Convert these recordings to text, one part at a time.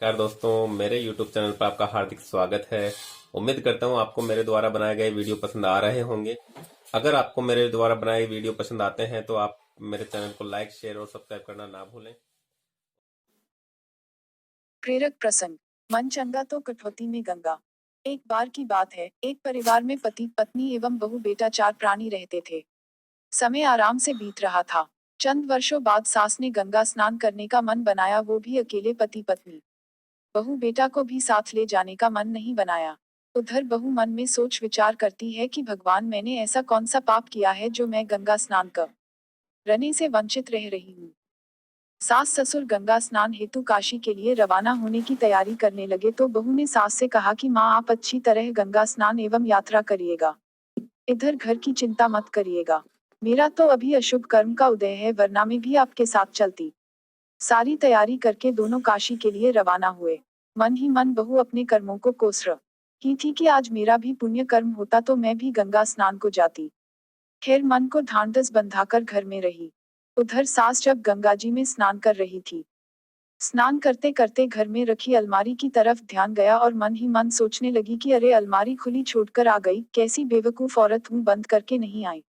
नमस्कार दोस्तों, मेरे YouTube चैनल पर आपका हार्दिक स्वागत है। उम्मीद करता हूँ आपको मेरे द्वारा बनाए गए वीडियो पसंद आ रहे होंगे। अगर आपको मेरे द्वारा बनाए वीडियो पसंद आते हैं तो आप मेरे चैनल को लाइक, शेयर और सब्सक्राइब करना ना भूलें। प्रेरक प्रसंग। मन चंगा तो कठौती में गंगा। एक बार की बात है, एक परिवार में पति पत्नी एवं बहू बेटा 4 प्राणी रहते थे। समय आराम से बीत रहा था। चंद वर्षों बाद सास ने गंगा स्नान करने का मन बनाया, वो भी अकेले पति पत्नी। बहू बेटा को भी साथ ले जाने का मन नहीं बनाया। उधर बहू मन में सोच विचार करती है कि भगवान, मैंने ऐसा कौन सा पाप किया है जो मैं गंगा स्नान करने से वंचित रह रही हूँ। सास ससुर गंगा स्नान हेतु काशी के लिए रवाना होने की तैयारी करने लगे तो बहू ने सास से कहा कि माँ, आप अच्छी तरह गंगा स्नान एवं यात्रा करिएगा। इधर घर की चिंता मत करिएगा। मेरा तो अभी अशुभ कर्म का उदय है, वरना मैं भी आपके साथ चलती। सारी तैयारी करके दोनों काशी के लिए रवाना हुए। मन ही मन बहू अपने कर्मों को कोस रही थी कि आज मेरा भी पुण्य कर्म होता तो मैं भी गंगा स्नान को जाती। खैर, मन को ढांढस बंधाकर घर में रही। उधर सास जब गंगा जी में स्नान कर रही थी, स्नान करते करते घर में रखी अलमारी की तरफ ध्यान गया और मन ही मन सोचने लगी कि अरे, अलमारी खुली छोड़कर आ गई, कैसी बेवकूफ औरत हूँ, बंद करके नहीं आई।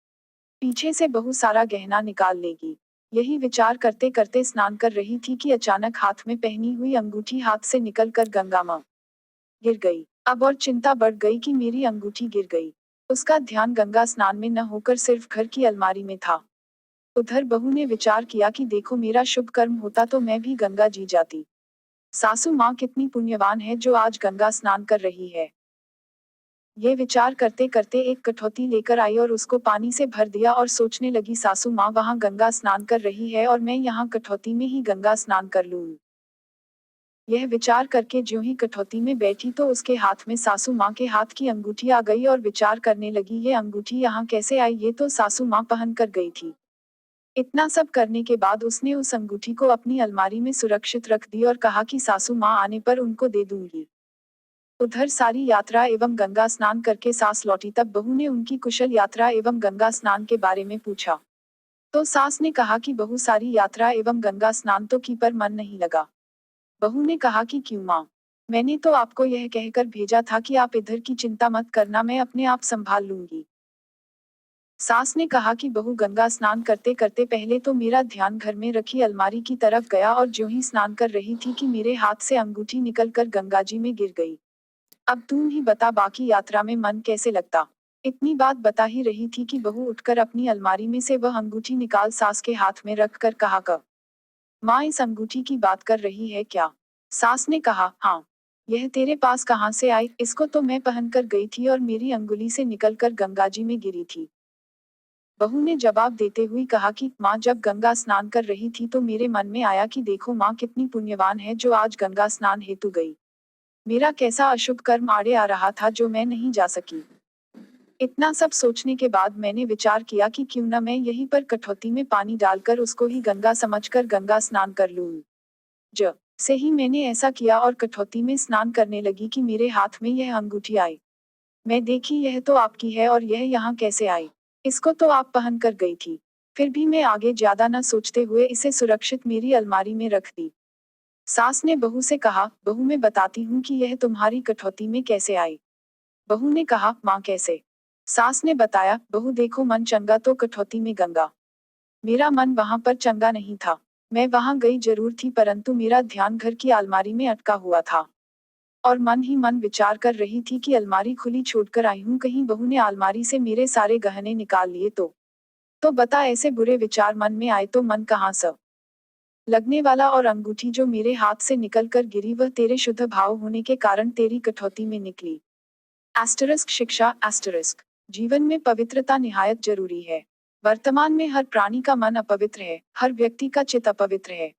पीछे से बहू सारा गहना निकाल लेगी। यही विचार करते करते स्नान कर रही थी कि अचानक हाथ में पहनी हुई अंगूठी हाथ से निकलकर गंगा में गिर गई। अब और चिंता बढ़ गई कि मेरी अंगूठी गिर गई। उसका ध्यान गंगा स्नान में न होकर सिर्फ घर की अलमारी में था। उधर बहू ने विचार किया कि देखो, मेरा शुभ कर्म होता तो मैं भी गंगा जी जाती। सासू माँ कितनी पुण्यवान है जो आज गंगा स्नान कर रही है। ये विचार करते करते एक कठौती लेकर आई और उसको पानी से भर दिया और सोचने लगी, सासू माँ वहाँ गंगा स्नान कर रही है और मैं यहाँ कठौती में ही गंगा स्नान कर लूँ। यह विचार करके ज्यों ही कठौती में बैठी तो उसके हाथ में सासू माँ के हाथ की अंगूठी आ गई और विचार करने लगी, ये अंगूठी यहाँ कैसे आई, ये तो सासू माँ पहन कर गई थी। इतना सब करने के बाद उसने उस अंगूठी को अपनी अलमारी में सुरक्षित रख दी और कहा कि सासू माँ आने पर उनको दे दूंगी। उधर सारी यात्रा एवं गंगा स्नान करके सास लौटी तब बहू ने उनकी कुशल यात्रा एवं गंगा स्नान के बारे में पूछा। तो सास ने कहा कि बहू, सारी यात्रा एवं गंगा स्नान तो की पर मन नहीं लगा। बहू ने कहा कि क्यों माँ, मैंने तो आपको यह कहकर भेजा था कि आप इधर की चिंता मत करना, मैं अपने आप संभाल लूंगी। सास ने कहा कि बहू, गंगा स्नान करते करते पहले तो मेरा ध्यान घर में रखी अलमारी की तरफ गया और ज्यों ही स्नान कर रही थी कि मेरे हाथ से अंगूठी निकलकर गंगा जी में गिर गई। अब तुम ही बता, बाकी यात्रा में मन कैसे लगता। इतनी बात बता ही रही थी कि बहू उठकर अपनी अलमारी में से वह अंगूठी निकाल सास के हाथ में रख कर कहा, क माँ, इस अंगूठी की बात कर रही है क्या। सास ने कहा, हाँ। यह तेरे पास कहाँ से आई, इसको तो मैं पहन कर गई थी और मेरी अंगुली से निकलकर गंगा जी में गिरी थी। बहू ने जवाब देते हुए कहा कि माँ, जब गंगा स्नान कर रही थी तो मेरे मन में आया कि देखो माँ कितनी पुण्यवान है जो आज गंगा स्नान हेतु गई। मेरा कैसा अशुभ कर्म आड़े आ रहा था जो मैं नहीं जा सकी। इतना सब सोचने के बाद मैंने विचार किया कि क्यों न मैं यहीं पर कठौती में पानी डालकर उसको ही गंगा समझकर गंगा स्नान कर लूं। ज से ही मैंने ऐसा किया और कठौती में स्नान करने लगी कि मेरे हाथ में यह अंगूठी आई। मैं देखी, यह तो आपकी है और यह यहाँ कैसे आई। इसको तो आप पहन कर गई थी। फिर भी मैं आगे ज्यादा न सोचते हुए इसे सुरक्षित मेरी अलमारी में रख दी। सास ने बहू से कहा, बहू मैं बताती हूँ कि यह तुम्हारी कठौती में कैसे आई। बहू ने कहा, माँ कैसे। सास ने बताया, बहू देखो, मन चंगा तो कठौती में गंगा। मेरा मन वहां पर चंगा नहीं था। मैं वहां गई जरूर थी, परंतु मेरा ध्यान घर की अलमारी में अटका हुआ था। और मन ही मन विचार कर रही थी कि अलमारी खुली छोड़कर आई हूँ, कहीं बहू ने अलमारी से मेरे सारे गहने निकाल लिए तो बता, ऐसे बुरे विचार मन में आए तो मन कहाँ स लगने वाला। और अंगूठी जो मेरे हाथ से निकल कर गिरी वह तेरे शुद्ध भाव होने के कारण तेरी कठौती में निकली। एस्टरिस्क शिक्षा एस्टरिस्क। जीवन में पवित्रता निहायत जरूरी है। वर्तमान में हर प्राणी का मन अपवित्र है, हर व्यक्ति का चित्त अपवित्र है।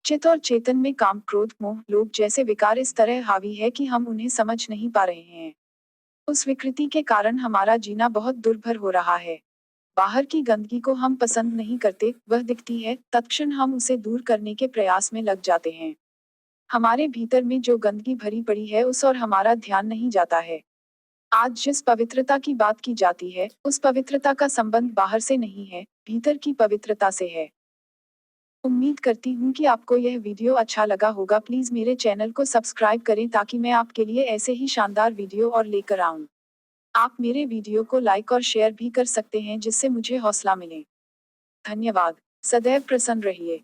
चित्त और चेतन में काम, क्रोध, मोह, लोभ जैसे विकार इस तरह हावी है कि हम उन्हें समझ नहीं पा रहे हैं। उस विकृति के कारण हमारा जीना बहुत दुर्भर हो रहा है। बाहर की गंदगी को हम पसंद नहीं करते, वह दिखती है, तत्क्षण हम उसे दूर करने के प्रयास में लग जाते हैं। हमारे भीतर में जो गंदगी भरी पड़ी है उस और हमारा ध्यान नहीं जाता है। आज जिस पवित्रता की बात की जाती है, उस पवित्रता का संबंध बाहर से नहीं है, भीतर की पवित्रता से है। उम्मीद करती हूँ कि आपको यह वीडियो अच्छा लगा होगा। प्लीज मेरे चैनल को सब्सक्राइब करें ताकि मैं आपके लिए ऐसे ही शानदार वीडियो और लेकर आऊँ। आप मेरे वीडियो को लाइक और शेयर भी कर सकते हैं जिससे मुझे हौसला मिले। धन्यवाद। सदैव प्रसन्न रहिए।